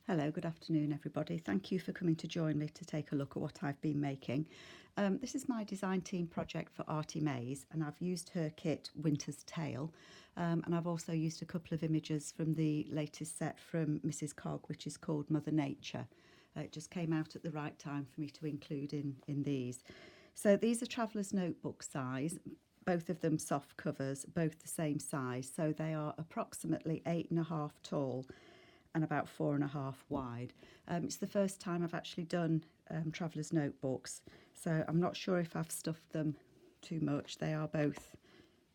Hello, good afternoon everybody. Thank you for coming to join me to take a look at what I've been making. This is my design team project for Arty Maze, and I've used her kit Winter's Tale, and I've also used a couple of images from the latest set from Mrs Cog, which is called Mother Nature. It just came out at the right time for me to include in these. So these are Traveller's Notebook size, both of them soft covers, both the same size, so they are approximately 8.5 tall and about 4.5 wide. It's the first time I've actually done Traveller's Notebooks, so I'm not sure if I've stuffed them too much. They are both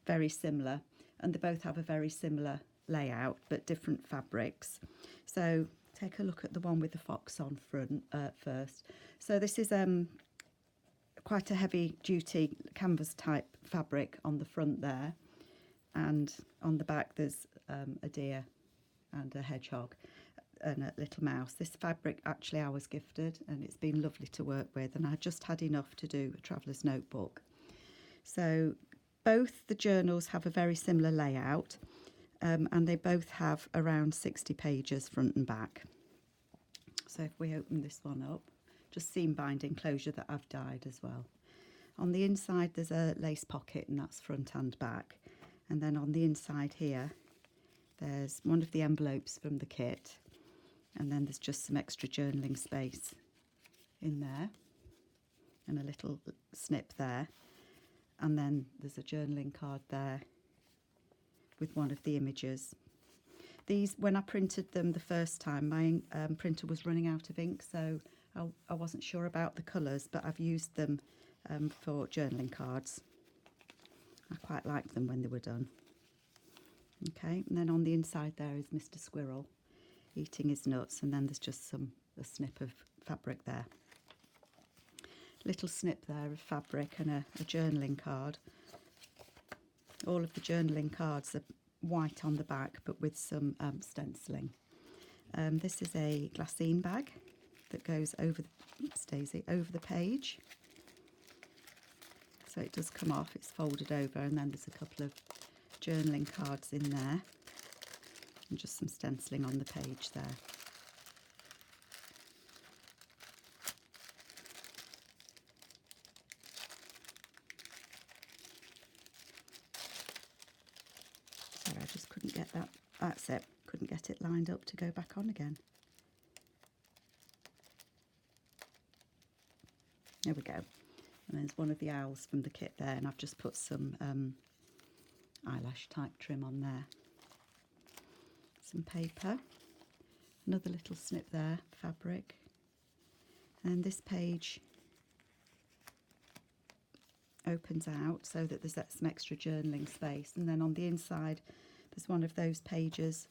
very similar, and they both have a very similar layout, but different fabrics. So take a look at the one with the fox on front first. So this is quite a heavy duty canvas type fabric on the front there, and on the back there's a deer and a hedgehog and a little mouse. This fabric actually I was gifted, and it's been lovely to work with, and I just had enough to do a Traveller's Notebook. So both the journals have a very similar layout, and they both have around 60 pages front and back. So if we open this one up, just seam bind enclosure that I've dyed as well. On the inside there's a lace pocket, and that's front and back, and then on the inside here there's one of the envelopes from the kit, and then there's just some extra journaling space in there and a little snip there, and then there's a journaling card there with one of the images. These, when I printed them the first time, my printer was running out of ink, so I wasn't sure about the colours, but I've used them for journaling cards. I quite liked them when they were done. Okay, and then on the inside there is Mr Squirrel eating his nuts, and then there's just a snip of fabric there. Little snip there of fabric and a journaling card. All of the journaling cards are white on the back, but with some stenciling. This is a glassine bag that goes over over the page. So it does come off, it's folded over, and then there's a couple of journaling cards in there, and just some stenciling on the page there. Sorry, I just couldn't get that. That's it. Couldn't get it lined up to go back on again. There we go. And there's one of the owls from the kit there, and I've just put some eyelash type trim on there. Some paper, another little snip there, fabric, and this page opens out so that there's some extra journaling space, and then on the inside there's one of those pages.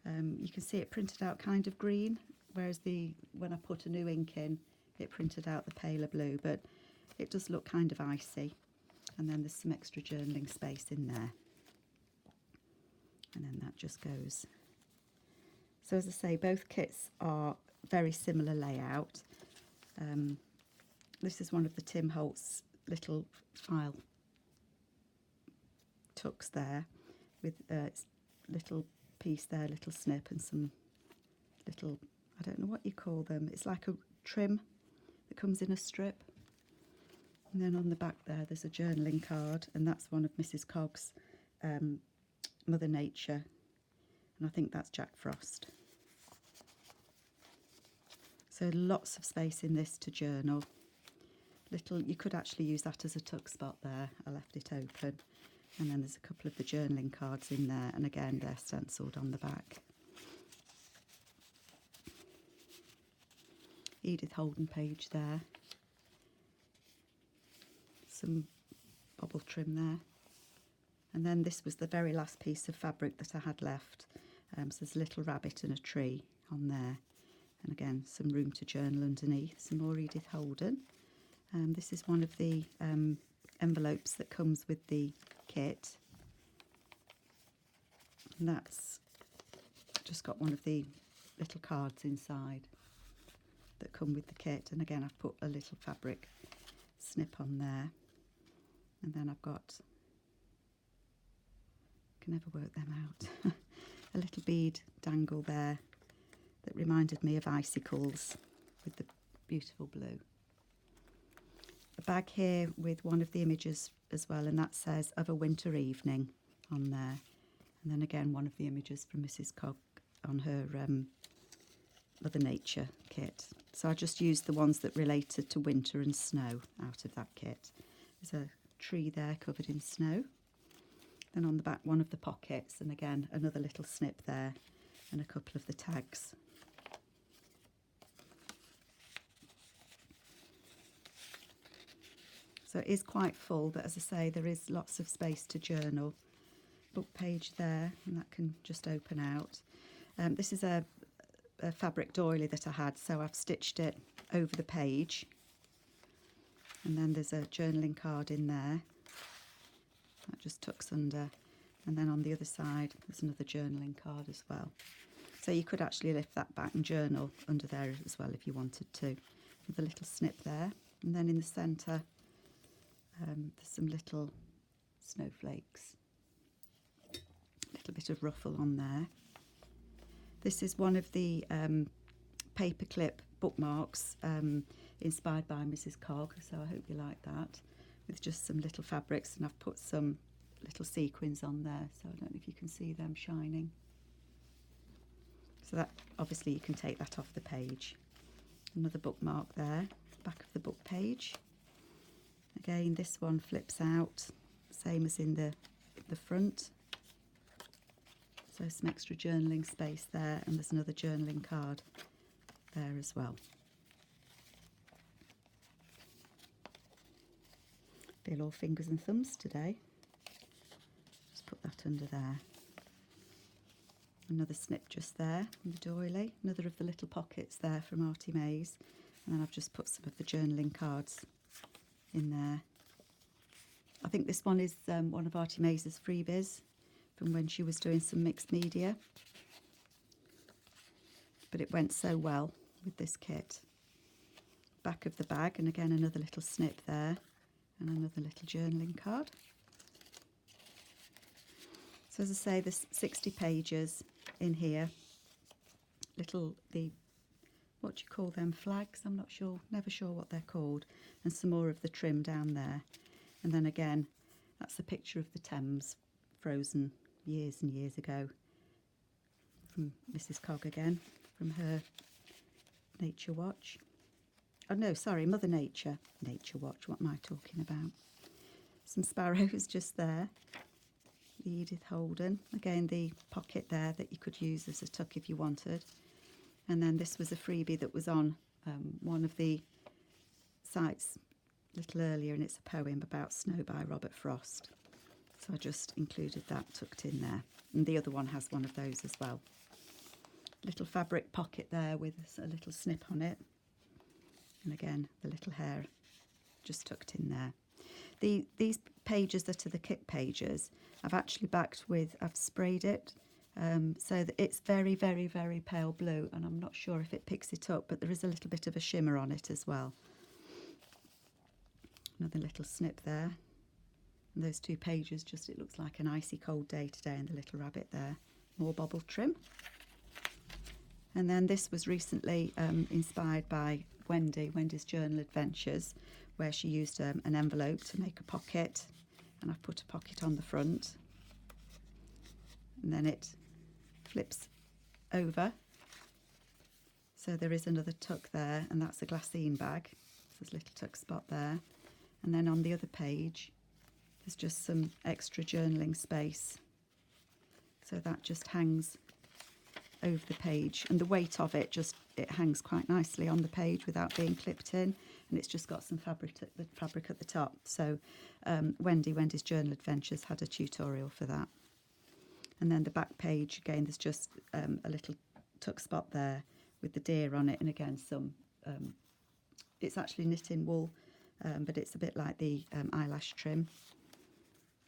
You can see it printed out kind of green, whereas when I put a new ink in, it printed out the paler blue, but it does look kind of icy, and then there's some extra journaling space in there, and then that just goes. So as I say, both kits are very similar layout. This is one of the Tim Holtz little file tucks there, with little piece there, little snip, and some little, I don't know what you call them, it's like a trim that comes in a strip. And then on the back there's a journaling card, and that's one of Mrs Cogs' Mother Nature, and I think that's Jack Frost. So lots of space in this to journal. You could actually use that as a tuck spot there. I left it open, and then there's a couple of the journaling cards in there, and again they're stenciled on the back. Edith Holden page there. Some bobble trim there, and then this was the very last piece of fabric that I had left. So there's a little rabbit and a tree on there, and again some room to journal underneath. Some more Edith Holden. This is one of the envelopes that comes with the kit, and that's just got one of the little cards inside that come with the kit, and again I've put a little fabric snip on there, and then I've got, can never work them out, a little bead dangle there that reminded me of icicles with the beautiful blue. A bag here with one of the images as well, and that says "of a winter evening" on there. And then again one of the images from Mrs Cog on her Mother Nature kit. So I just used the ones that related to winter and snow out of that kit. There's a tree there covered in snow. Then on the back one of the pockets, and again another little snip there and a couple of the tags. So it is quite full, but as I say, there is lots of space to journal. Book page there, and that can just open out. This is a fabric doily that I had, so I've stitched it over the page. And then there's a journaling card in there. That just tucks under. And then on the other side, there's another journaling card as well. So you could actually lift that back and journal under there as well if you wanted to. With a little snip there. And then in the centre, there's some little snowflakes. A little bit of ruffle on there. This is one of the paperclip bookmarks inspired by Mrs Cog, so I hope you like that, with just some little fabrics, and I've put some little sequins on there, so I don't know if you can see them shining. So that, obviously you can take that off the page. Another bookmark there, back of the book page. Again, this one flips out, same as in the front. So some extra journaling space there, and there's another journaling card there as well. Feel all fingers and thumbs today. Just put that under there. Another snip just there from the doily. Another of the little pockets there from Arty Maze. And then I've just put some of the journaling cards in there. I think this one is one of Arty Maze's freebies from when she was doing some mixed media. But it went so well with this kit. Back of the bag, and again another little snip there, and another little journaling card. So as I say, there's 60 pages in here. What do you call them, flags? I'm not sure, never sure what they're called. And some more of the trim down there. And then again, that's a picture of the Thames, frozen years and years ago, from Mrs Cog again, from her Nature Watch. Oh no, sorry, Mother Nature. Nature Watch, what am I talking about? Some sparrows just there. The Edith Holden. Again, the pocket there that you could use as a tuck if you wanted. And then this was a freebie that was on one of the sites a little earlier, and it's a poem about snow by Robert Frost. So I just included that tucked in there. And the other one has one of those as well. Little fabric pocket there with a little snip on it. And again, the little hair just tucked in there. These pages that are the kit pages, I've actually I've sprayed it so that it's very, very, very pale blue, and I'm not sure if it picks it up, but there is a little bit of a shimmer on it as well. Another little snip there. And those two pages, just it looks like an icy cold day today, and the little rabbit there. More bobble trim. And then this was recently inspired by Wendy's Journal Adventures, where she used an envelope to make a pocket, and I've put a pocket on the front, and then it flips over, so there is another tuck there, and that's a glassine bag. There's a little tuck spot there, and then on the other page there's just some extra journaling space, so that just hangs over the page, and the weight of it it hangs quite nicely on the page without being clipped in, and it's just got some fabric at the top. So Wendy's Journal Adventures had a tutorial for that. And then the back page, again, there's just a little tuck spot there with the deer on it, and again some it's actually knit in wool, but it's a bit like the eyelash trim,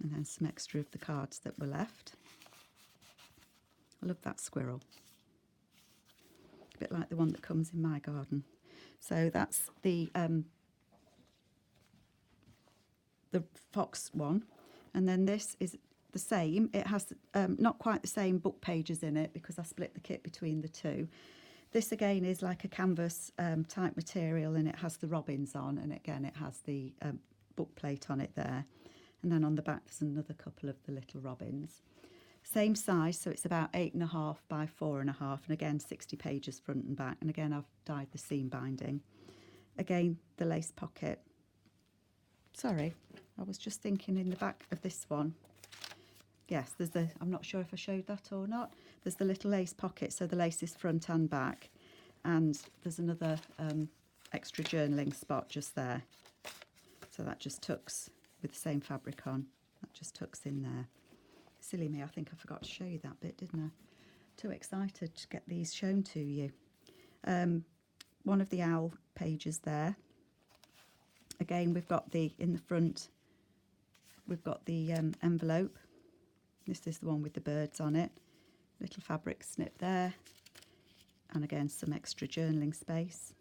and then some extra of the cards that were left. I love that squirrel. A bit like the one that comes in my garden. So that's the fox one. And then this is the same. It has not quite the same book pages in it because I split the kit between the two. This again is like a canvas type material, and it has the robins on, and again it has the book plate on it there. And then on the back there's another couple of the little robins. Same size, so it's about 8.5 by 4.5, and again 60 pages front and back. And again I've dyed the seam binding. Again the lace pocket. Sorry, I was just thinking in the back of this one. Yes, there's the, I'm not sure if I showed that or not. There's the little lace pocket, so the lace is front and back. And there's another extra journaling spot just there. So that just tucks with the same fabric on. That just tucks in there. Silly me, I think I forgot to show you that bit, didn't I? Too excited to get these shown to you. One of the owl pages there. Again, we've got the, in the front, we've got the envelope. This is the one with the birds on it. Little fabric snip there. And again, some extra journaling space.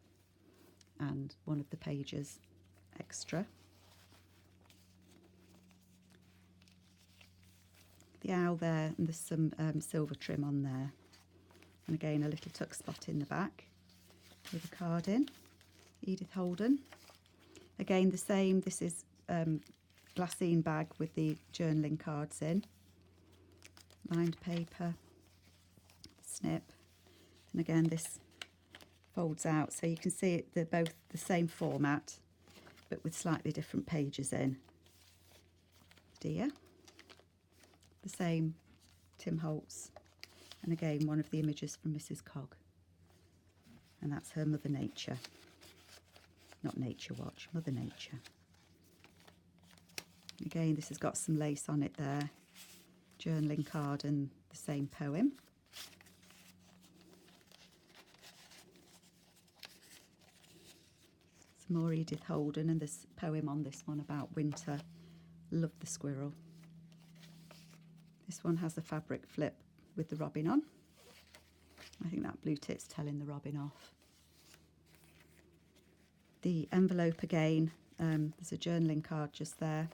And one of the pages extra. The owl there, and there's some silver trim on there. And again, a little tuck spot in the back with a card in. Edith Holden. Again, the same, this is glassine bag with the journaling cards in. Lined paper, snip, and again this folds out, so you can see it, they're both the same format but with slightly different pages in. Dear, the same Tim Holtz, and again one of the images from Mrs Cog, and that's her Mother Nature, not Nature Watch, Mother Nature. Again, this has got some lace on it there. Journaling card and the same poem. Some more Edith Holden, and this poem on this one about winter. Love the squirrel. This one has a fabric flip with the robin on. I think that blue tip's telling the robin off. The envelope again, there's a journaling card just there.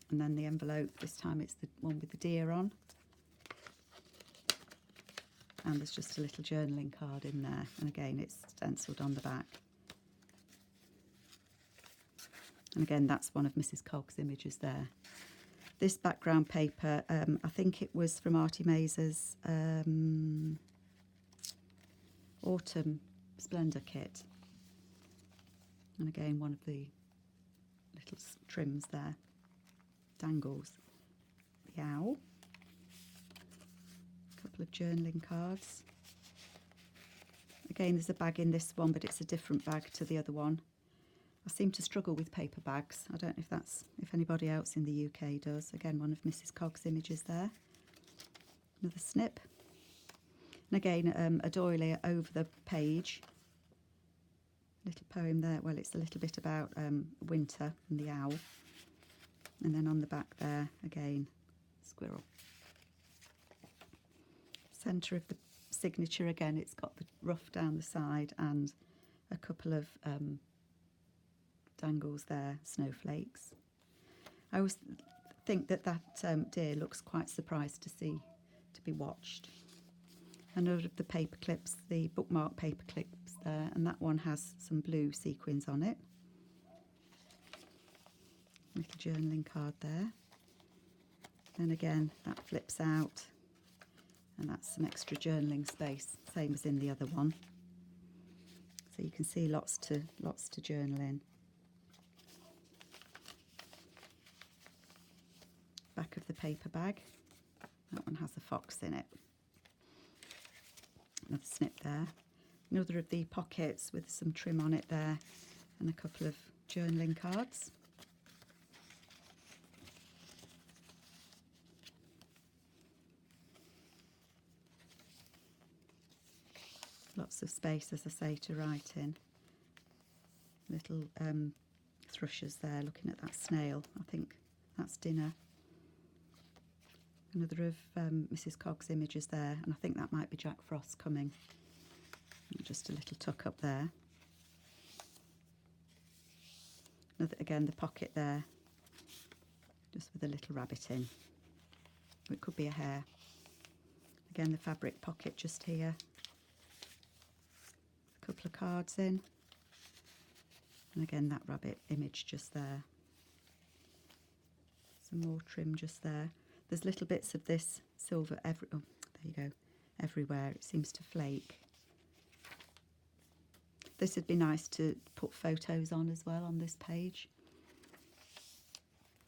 And then the envelope, this time it's the one with the deer on. And there's just a little journaling card in there. And again, it's stencilled on the back. And again, that's one of Mrs Cogs' images there. This background paper, I think it was from Arty Maze's Autumn Splendour kit. And again, one of the little trims there. Dangles. The owl. A couple of journaling cards. Again, there's a bag in this one, but it's a different bag to the other one. I seem to struggle with paper bags. I don't know if anybody else in the UK does. Again, one of Mrs Cogs' images there. Another snip. And again, a doily over the page. Little poem there. Well, it's a little bit about winter and the owl. And then on the back there, again, squirrel. Centre of the signature, again, it's got the ruff down the side and a couple of dangles there, snowflakes. I always think that deer looks quite surprised to be watched. Another of the paper clips, the bookmark paper clips there, and that one has some blue sequins on it. Little journaling card there. Then again, that flips out, and that's some extra journaling space, same as in the other one. So you can see lots to journal in. Back of the paper bag. That one has a fox in it. Another snip there. Another of the pockets with some trim on it there, and a couple of journaling cards. Lots of space, as I say, to write in. Little thrushes there, looking at that snail. I think that's dinner. Another of Mrs Cogs' images there, and I think that might be Jack Frost coming. And just a little tuck up there. Another, again, the pocket there, just with a little rabbit in. It could be a hare. Again, the fabric pocket just here. couple of cards in. And again, that rabbit image just there. Some more trim just there. There's little bits of this silver oh, there you go, everywhere. It seems to flake. This would be nice to put photos on as well on this page.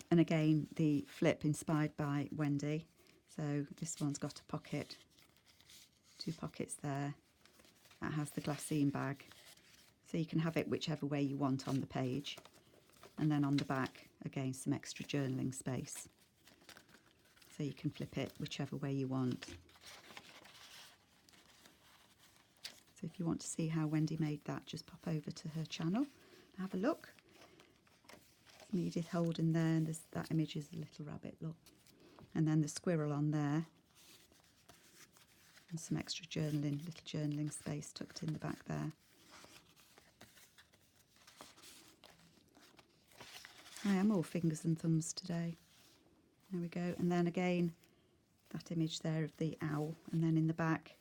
And again, the flip inspired by Wendy. So this one's got a pocket, 2 pockets there. That has the glassine bag. So you can have it whichever way you want on the page. And then on the back, again, some extra journaling space. So you can flip it whichever way you want. So if you want to see how Wendy made that, just pop over to her channel and have a look. Some Edith Holden there, and that image is a little rabbit, look. And then the squirrel on there. And some extra journaling, little journaling space tucked in the back there. I am all fingers and thumbs today. There we go. And then again, that image there of the owl. And then in the back,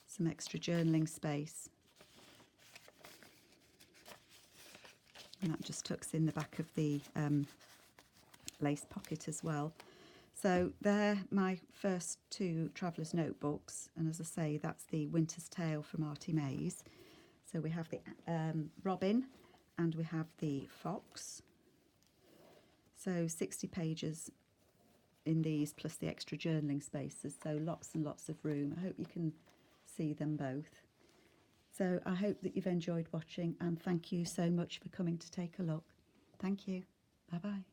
some extra journaling space. And that just tucks in the back of the lace pocket as well. So they're my first 2 Traveller's Notebooks. And as I say, that's the Winter's Tale from Arty Maze. So we have the robin and we have the fox. So 60 pages in these, plus the extra journaling spaces, so lots and lots of room. I hope you can see them both. So I hope that you've enjoyed watching, and thank you so much for coming to take a look. Thank you. Bye bye.